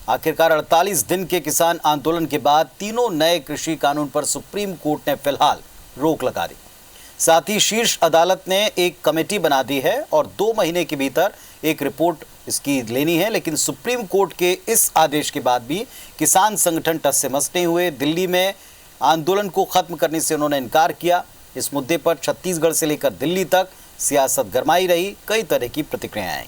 आखिरकार 48 दिन के किसान आंदोलन के बाद तीनों नए कृषि कानून पर सुप्रीम कोर्ट ने फिलहाल रोक लगा दी। साथ ही शीर्ष अदालत ने एक कमेटी बना दी है और 2 महीने के भीतर एक रिपोर्ट इसकी लेनी है। लेकिन सुप्रीम कोर्ट के इस आदेश के बाद भी किसान संगठन टस से मस नहीं हुए। दिल्ली में आंदोलन को खत्म करने से उन्होंने इनकार किया। इस मुद्दे पर छत्तीसगढ़ से लेकर दिल्ली तक सियासत गरमाई रही, कई तरह की प्रतिक्रियाएं आई।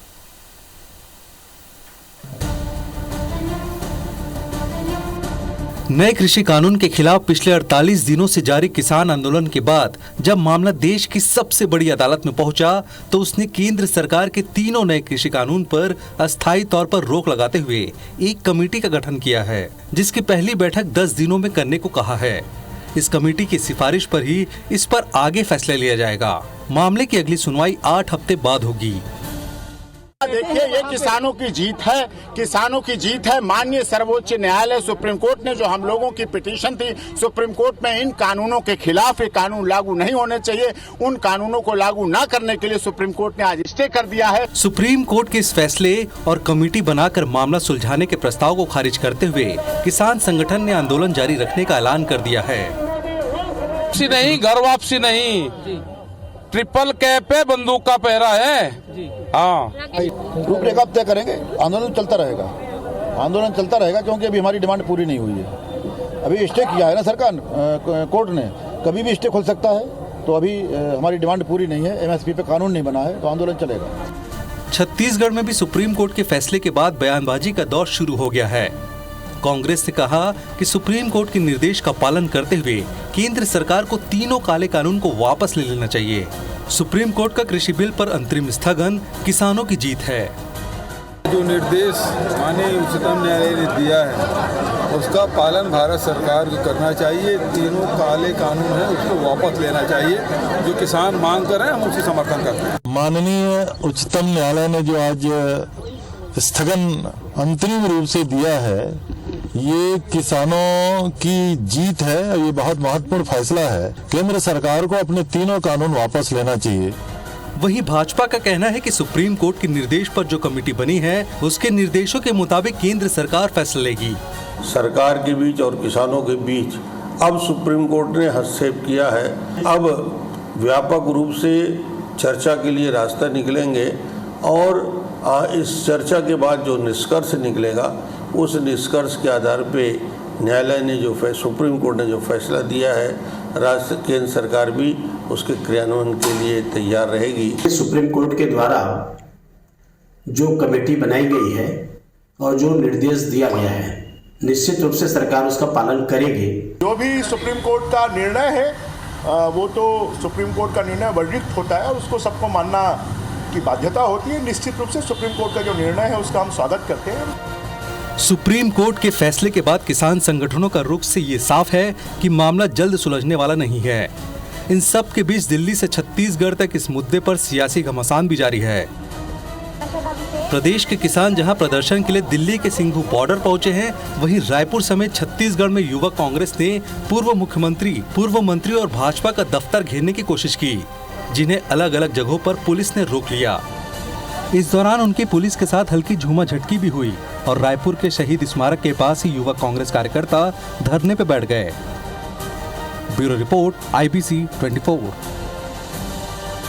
नए कृषि कानून के खिलाफ पिछले 48 दिनों से जारी किसान आंदोलन के बाद जब मामला देश की सबसे बड़ी अदालत में पहुंचा तो उसने केंद्र सरकार के तीनों नए कृषि कानून पर अस्थायी तौर पर रोक लगाते हुए एक कमेटी का गठन किया है, जिसकी पहली बैठक 10 दिनों में करने को कहा है। इस कमेटी की सिफारिश पर ही इस पर आगे फैसला लिया जाएगा। मामले की अगली सुनवाई 8 हफ्ते बाद होगी। देखिए, ये किसानों की जीत है, किसानों की जीत है। माननीय सर्वोच्च न्यायालय सुप्रीम कोर्ट ने जो हम लोगों की पिटीशन थी सुप्रीम कोर्ट में इन कानूनों के खिलाफ, ये कानून लागू नहीं होने चाहिए, उन कानूनों को लागू न करने के लिए सुप्रीम कोर्ट ने आज स्टे कर दिया है। सुप्रीम कोर्ट के इस फैसले और कमेटी बनाकर मामला सुलझाने के प्रस्ताव को खारिज करते हुए किसान संगठन ने आंदोलन जारी रखने का ऐलान कर दिया है। वापसी नहीं, घर वापसी नहीं, ट्रिपल कैप पे बंदूक का पहरा है। हाँ, रूपरेखा तय करेंगे, आंदोलन चलता रहेगा, आंदोलन चलता रहेगा क्योंकि अभी हमारी डिमांड पूरी नहीं हुई है। अभी स्टे किया है ना सरकार, कोर्ट ने, कभी भी स्टे खुल सकता है। तो अभी हमारी डिमांड पूरी नहीं है, एमएसपी पे कानून नहीं बना है, तो आंदोलन चलेगा। छत्तीसगढ़ में भी सुप्रीम कोर्ट के फैसले के बाद बयानबाजी का दौर शुरू हो गया है। कांग्रेस ने कहा कि सुप्रीम कोर्ट के निर्देश का पालन करते हुए केंद्र सरकार को तीनों काले कानून को वापस ले लेना चाहिए। सुप्रीम कोर्ट का कृषि बिल पर अंतरिम स्थगन किसानों की जीत है। जो निर्देश माननीय उच्चतम न्यायालय ने दिया है उसका पालन भारत सरकार को करना चाहिए। तीनों काले कानून हैं उसको वापस लेना चाहिए। जो किसान मांग कर रहे हैं हम उसकी समर्थन करते हैं। माननीय उच्चतम न्यायालय ने जो आज स्थगन अंतरिम रूप से दिया है, ये किसानों की जीत है। ये बहुत महत्वपूर्ण फैसला है। केंद्र सरकार को अपने तीनों कानून वापस लेना चाहिए। वहीं भाजपा का कहना है कि सुप्रीम कोर्ट के निर्देश पर जो कमेटी बनी है उसके निर्देशों के मुताबिक केंद्र सरकार फैसला लेगी। सरकार के बीच और किसानों के बीच अब सुप्रीम कोर्ट ने हस्तक्षेप किया है। अब व्यापक रूप से चर्चा के लिए रास्ता निकलेंगे और इस चर्चा के बाद जो निष्कर्ष निकलेगा उस निष्कर्ष के आधार पे न्यायालय ने जो सुप्रीम कोर्ट ने जो फैसला दिया है, राज्य केंद्र सरकार भी उसके क्रियान्वयन के लिए तैयार रहेगी। सुप्रीम कोर्ट के द्वारा जो कमेटी बनाई गई है और जो निर्देश दिया गया है, निश्चित रूप से सरकार उसका पालन करेगी। जो भी सुप्रीम कोर्ट का निर्णय है वो तो सुप्रीम कोर्ट का निर्णय वर्डिक्ट होता है और उसको सबको मानना की बाध्यता होती है। निश्चित रूप से सुप्रीम कोर्ट का जो निर्णय है उसका हम स्वागत करते हैं। सुप्रीम कोर्ट के फैसले के बाद किसान संगठनों का रुख से ये साफ है कि मामला जल्द सुलझने वाला नहीं है। इन सब के बीच दिल्ली से छत्तीसगढ़ तक इस मुद्दे पर सियासी घमासान भी जारी है। प्रदेश के किसान जहां प्रदर्शन के लिए दिल्ली के सिंघू बॉर्डर पहुंचे हैं, वहीं रायपुर समेत छत्तीसगढ़ में युवक कांग्रेस ने पूर्व मुख्यमंत्री, पूर्व मंत्री और भाजपा का दफ्तर घेरने की कोशिश की, जिन्हें अलग अलग जगहों पर पुलिस ने रोक लिया। इस दौरान उनकी पुलिस के साथ हल्की झूमा झटकी भी हुई और रायपुर के शहीद स्मारक के पास ही युवक कांग्रेस कार्यकर्ता धरने पर बैठ गए। Bureau report, IBC 24।